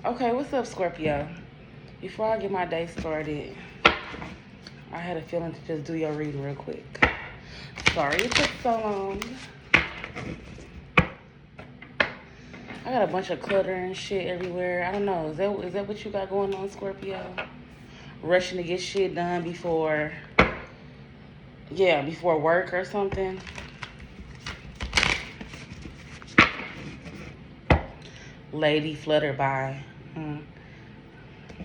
Okay, what's up, Scorpio? Before I get my day started, I had a feeling to just do your reading real quick. Sorry it took so long. I got a bunch of clutter and shit everywhere. I don't know. Is that what you got going on, Scorpio? Rushing to get shit done before work or something? Lady flutter by.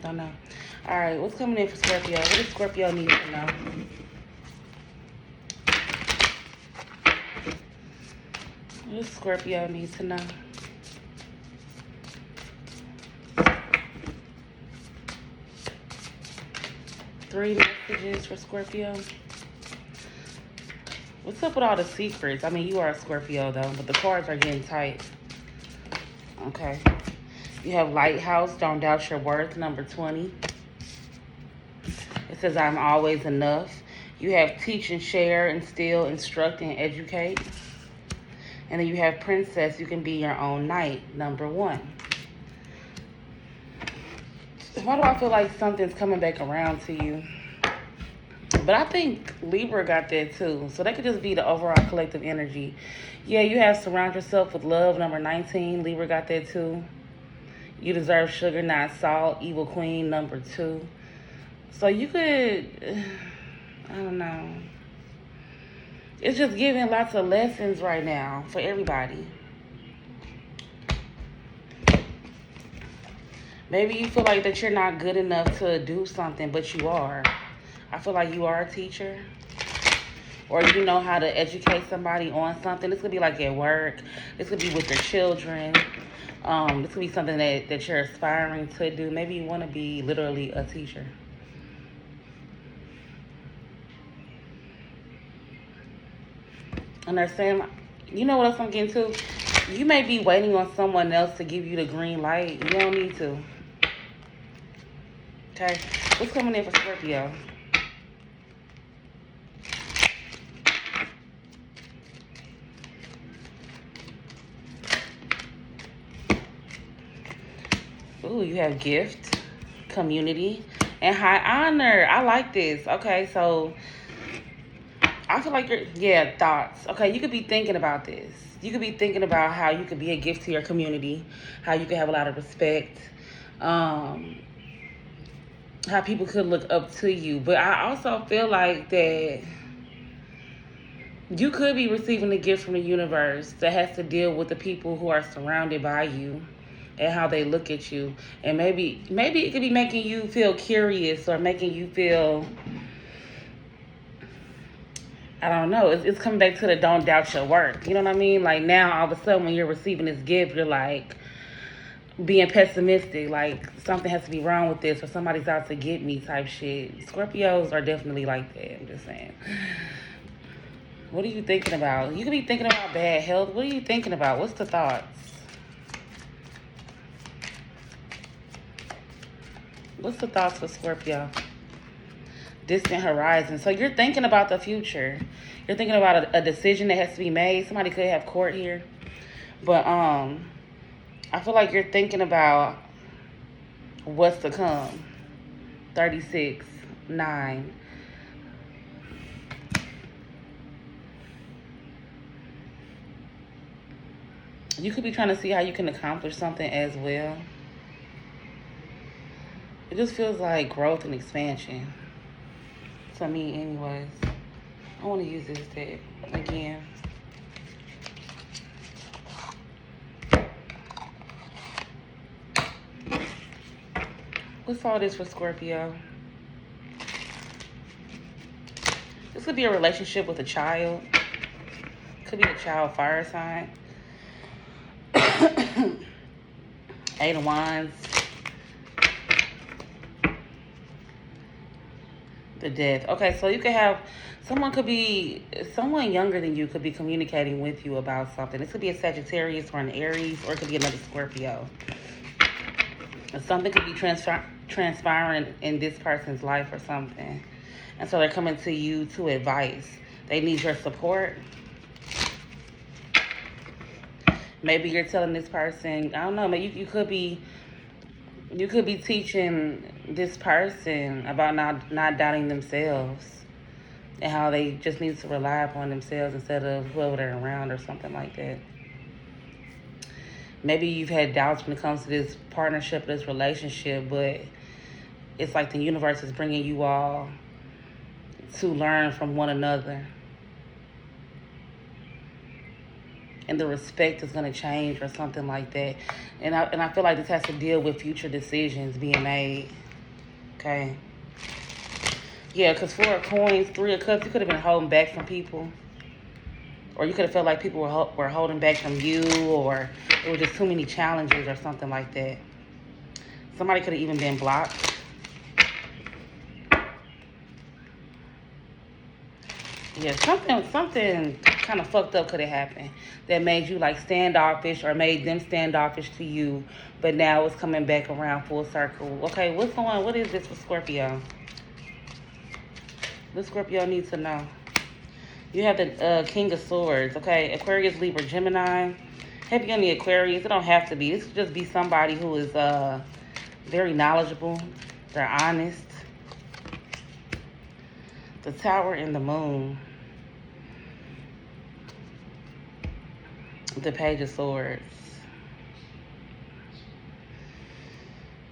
Don't know. All right, what's coming in for Scorpio? What does Scorpio need to know? What does Scorpio need to know? Three messages for Scorpio. What's up with all the secrets? I mean, you are a Scorpio, though, but the cards are getting tight. Okay. You have Lighthouse, Don't Doubt Your Worth, number 20. It says, I'm always enough. You have Teach and Share, Instill, Instruct, and Educate. And then you have Princess, You Can Be Your Own Knight, number 1. Why do I feel like something's coming back around to you? But I think Libra got that too. So that could just be the overall collective energy. Yeah, you have Surround Yourself with Love, number 19. Libra got that too. You Deserve Sugar, Not Salt, Evil Queen, number 2. So you could, I don't know. It's just giving lots of lessons right now for everybody. Maybe you feel like that you're not good enough to do something, but you are. I feel like you are a teacher. Or you know how to educate somebody on something. This could be like at work. This could be with your children. This could be something that you're aspiring to do. Maybe you want to be literally a teacher. And they're saying, you know what else I'm getting to? You may be waiting on someone else to give you the green light. You don't need to. Okay? What's coming in for Scorpio? Ooh, you have gift, community, and high honor. I like this. Okay, so I feel like thoughts. Okay, you could be thinking about this. You could be thinking about how you could be a gift to your community, how you could have a lot of respect, how people could look up to you. But I also feel like that you could be receiving a gift from the universe that has to deal with the people who are surrounded by you and how they look at you. And maybe it could be making you feel curious or making you feel, I don't know. It's coming back to the don't doubt your worth. You know what I mean? Like now, all of a sudden, when you're receiving this gift, you're like being pessimistic. Like something has to be wrong with this, or somebody's out to get me type shit. Scorpios are definitely like that. I'm just saying. What are you thinking about? You could be thinking about bad health. What are you thinking about? What's the thoughts? What's the thoughts for Scorpio? Distant horizon. So you're thinking about the future. You're thinking about a decision that has to be made. Somebody could have court here. But I feel like you're thinking about what's to come. 36, 9. You could be trying to see how you can accomplish something as well. It just feels like growth and expansion. To me, anyways. I want to use this deck again. What's all this for Scorpio? This could be a relationship with a child. Could be a child fire sign. 8 of Wands. The Death. Okay, so you could have someone younger than you could be communicating with you about something. This could be a Sagittarius or an Aries, or it could be another Scorpio. Something could be transpiring in this person's life or something. And so they're coming to you to advice. They need your support. Maybe you're telling this person, I don't know, maybe you could be You could be teaching this person about not doubting themselves and how they just need to rely upon themselves instead of whoever they're around or something like that. Maybe you've had doubts when it comes to this partnership, this relationship, but it's like the universe is bringing you all to learn from one another. And the respect is going to change or something like that. And I feel like this has to deal with future decisions being made. Okay. Yeah, because 4 of Coins, 3 of Cups, you could have been holding back from people. Or you could have felt like people were holding back from you, or it was just too many challenges or something like that. Somebody could have even been blocked. Yeah, something kind of fucked up could have happened that made you like standoffish or made them standoffish to you, but now it's coming back around full circle. Okay, what is this for Scorpio? What Scorpio needs to know? You have the King of Swords, okay? Aquarius, Libra, Gemini. Heavy on the Aquarius. It don't have to be. This could just be somebody who is very knowledgeable. They're honest. The Tower and the Moon. The Page of Swords.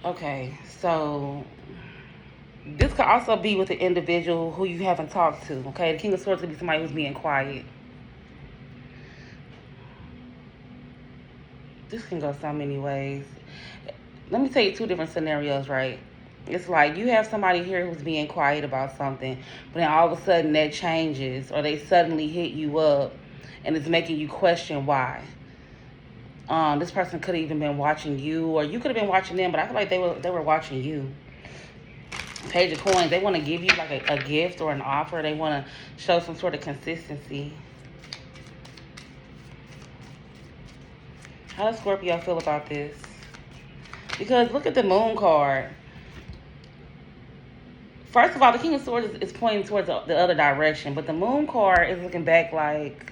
Okay, so this could also be with the individual who you haven't talked to, okay? The King of Swords could be somebody who's being quiet. This can go so many ways. Let me tell you 2 different scenarios, right? It's like you have somebody here who's being quiet about something, but then all of a sudden that changes, or they suddenly hit you up, and it's making you question why. This person could have even been watching you, or you could have been watching them, but I feel like they were watching you. Page of Coins, they want to give you like a gift or an offer. They want to show some sort of consistency. How does Scorpio feel about this? Because look at the Moon card. First of all, the King of Swords is pointing towards the other direction, but the Moon card is looking back like,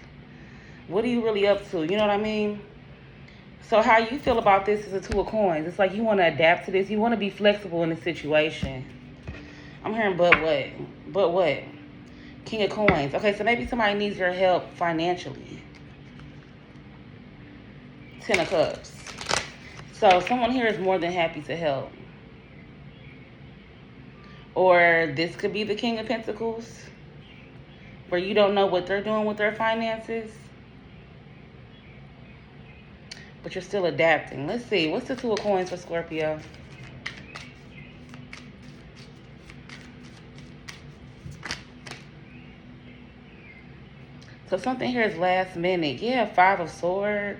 what are you really up to? You know what I mean? So how you feel about this is the 2 of Coins. It's like you want to adapt to this. You want to be flexible in this situation. I'm hearing but what? But what? King of Coins. Okay, so maybe somebody needs your help financially. 10 of Cups. So someone here is more than happy to help. Or this could be the King of Pentacles, where you don't know what they're doing with their finances, but you're still adapting. Let's see. What's the 2 of Coins for Scorpio? So something here is last minute. Yeah, 5 of Swords.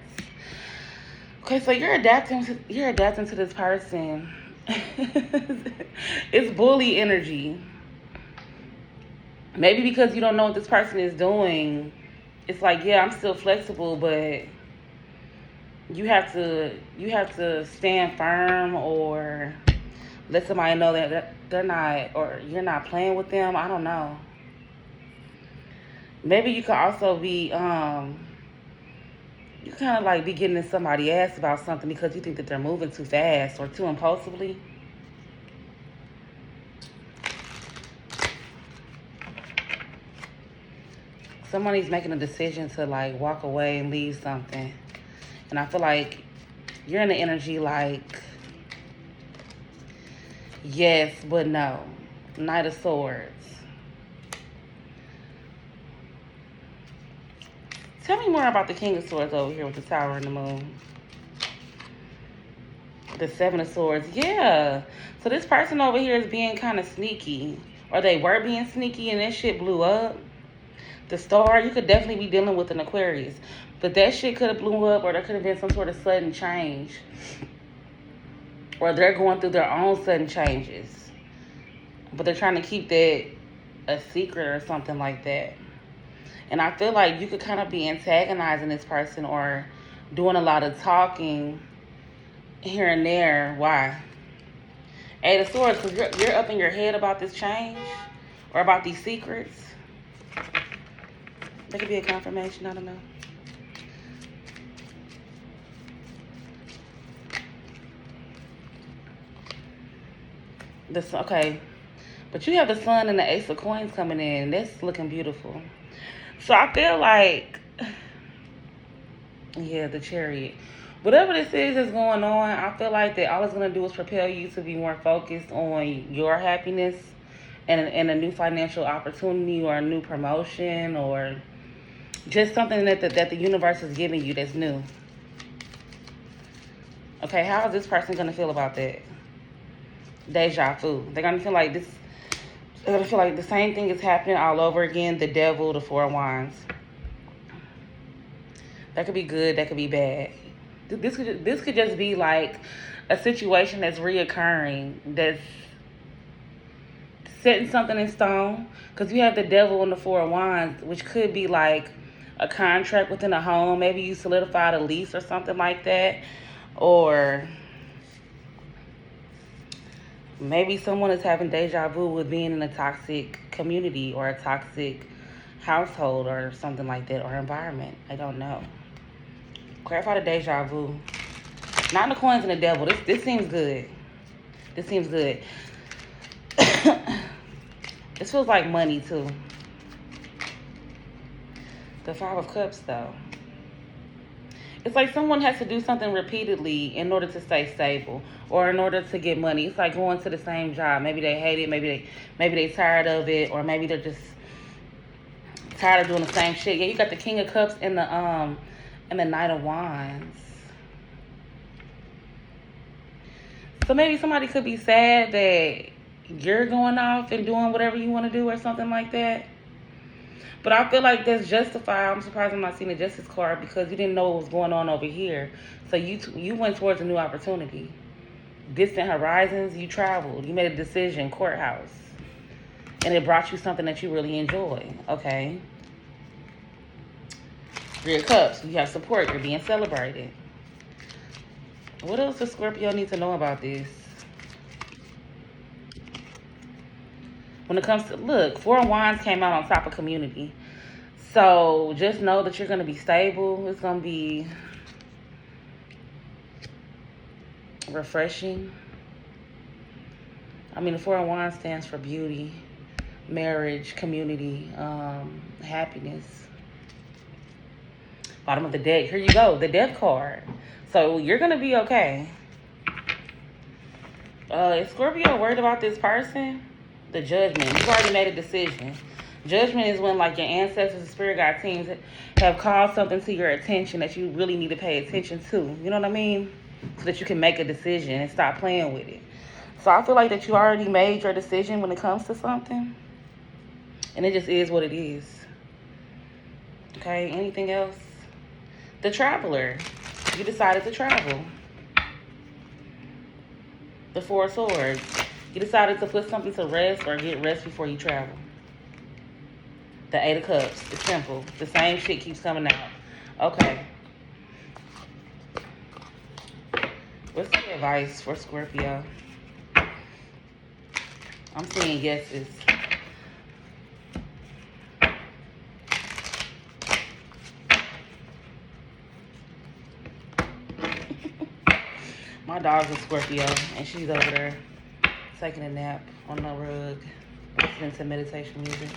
Okay, so you're adapting to this person. It's bully energy. Maybe because you don't know what this person is doing. It's like, yeah, I'm still flexible, but you have to stand firm, or let somebody know that they're not, or you're not playing with them. I don't know. Maybe you could also be you kind of like be getting in somebody's ass about something because you think that they're moving too fast or too impulsively. Somebody's making a decision to like walk away and leave something. And I feel like you're in the energy like, yes, but no. Knight of Swords. Tell me more about the King of Swords over here with the Tower and the Moon. The 7 of Swords. Yeah. So this person over here is being kind of sneaky. Or they were being sneaky and that shit blew up. The Star, you could definitely be dealing with an Aquarius. But that shit could have blew up, or there could have been some sort of sudden change. Or they're going through their own sudden changes. But they're trying to keep that a secret or something like that. And I feel like you could kind of be antagonizing this person or doing a lot of talking here and there. Why? 8 of Swords, because you're up in your head about this change or about these secrets. That could be a confirmation, I don't know. Okay, but you have the sun and the ace of coins coming in. That's looking beautiful. So I feel like, yeah, the chariot. Whatever this is that's going on, I feel like that all it's going to do is propel you to be more focused on your happiness and a new financial opportunity or a new promotion or just something that the universe is giving you that's new. Okay, how is this person going to feel about that? Deja vu. They're going to feel like this. They're going to feel like the same thing is happening all over again. The devil, the four of wands. That could be good. That could be bad. This could just be like a situation that's reoccurring, that's setting something in stone. Because you have the devil and the four of wands, which could be like a contract within a home. Maybe you solidified a lease or something like that. Or maybe someone is having deja vu with being in a toxic community or a toxic household or something like that, or environment. I don't know. Clarify the deja vu. Nine of coins and the devil. This seems good. This seems good. This feels like money too. The Five of Cups though. It's like someone has to do something repeatedly in order to stay stable or in order to get money. It's like going to the same job. Maybe they hate it. Maybe they tired of it, or maybe they're just tired of doing the same shit. Yeah, you got the King of Cups and the Knight of Wands. So maybe somebody could be sad that you're going off and doing whatever you want to do or something like that. But I feel like that's justified. I'm surprised I'm not seeing the Justice card because you didn't know what was going on over here. So you went towards a new opportunity. Distant horizons, you traveled. You made a decision, courthouse. And it brought you something that you really enjoy. Okay. Three of Cups, you have support. You're being celebrated. What else does Scorpio need to know about this? When it comes to, look, Four of Wands came out on top of community. So just know that you're going to be stable. It's going to be refreshing. I mean, the Four of Wands stands for beauty, marriage, community, happiness. Bottom of the deck. Here you go. The Death card. So you're going to be okay. Is Scorpio worried about this person? The Judgment. You've already made a decision. Judgment is when like your ancestors and spirit guide teams have called something to your attention that you really need to pay attention to. You know what I mean? So that you can make a decision and stop playing with it. So I feel like that you already made your decision when it comes to something. And it just is what it is. Okay, anything else? The Traveler. You decided to travel. The Four of Swords. You decided to put something to rest or get rest before you travel. The Eight of Cups. The Temple. The same shit keeps coming out. Okay. What's the advice for Scorpio? I'm seeing yeses. My dog's a Scorpio, and she's over there taking a nap on the rug, listening to meditation music.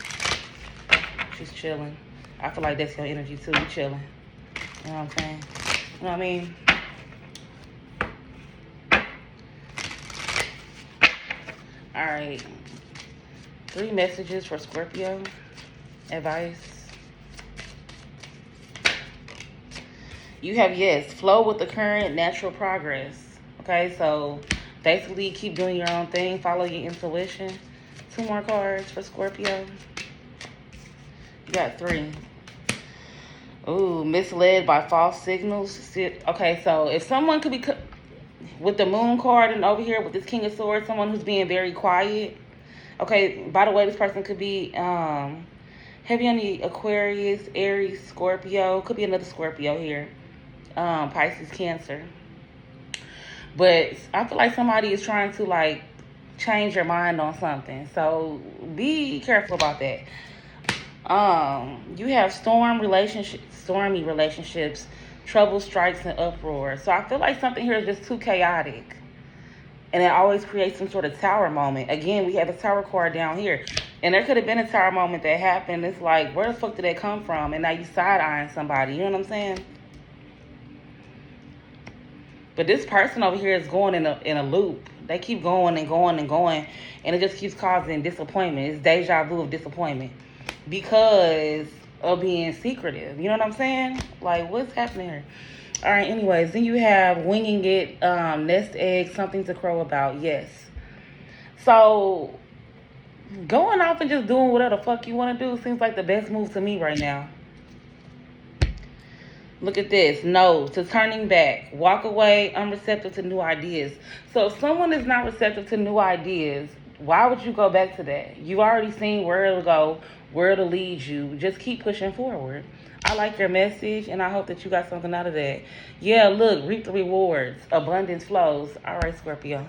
She's chilling. I feel like that's your energy too. You chilling. You know what I'm saying? You know what I mean? All right. 3 messages for Scorpio. Advice. You have yes. Flow with the current natural progress. Okay, so basically keep doing your own thing. Follow your intuition. 2 more cards for Scorpio. You got 3. Ooh, misled by false signals. Okay, so if someone could be with the Moon card and over here with this King of Swords, someone who's being very quiet. Okay, by the way, this person could be heavy on the Aquarius, Aries, Scorpio. Could be another Scorpio here. Pisces, Cancer. But I feel like somebody is trying to like change your mind on something. So be careful about that. You have stormy relationships, trouble, strikes, and uproar. So I feel like something here is just too chaotic. And it always creates some sort of tower moment. Again, we have a tower card down here. And there could have been a tower moment that happened. It's like, where the fuck did that come from? And now you side-eyeing somebody. You know what I'm saying? But this person over here is going in a loop. They keep going and going and going. And it just keeps causing disappointment. It's deja vu of disappointment. Because of being secretive. You know what I'm saying? Like, what's happening here? All right, anyways, then you have winging it, nest egg, something to crow about. Yes. So, going off and just doing whatever the fuck you want to do seems like the best move to me right now. Look at this. No to turning back. Walk away, unreceptive to new ideas. So if someone is not receptive to new ideas, why would you go back to that? You already seen where it'll go, where it'll lead you. Just keep pushing forward. I like your message, and I hope that you got something out of that. Yeah, look, reap the rewards. Abundance flows. All right, Scorpio.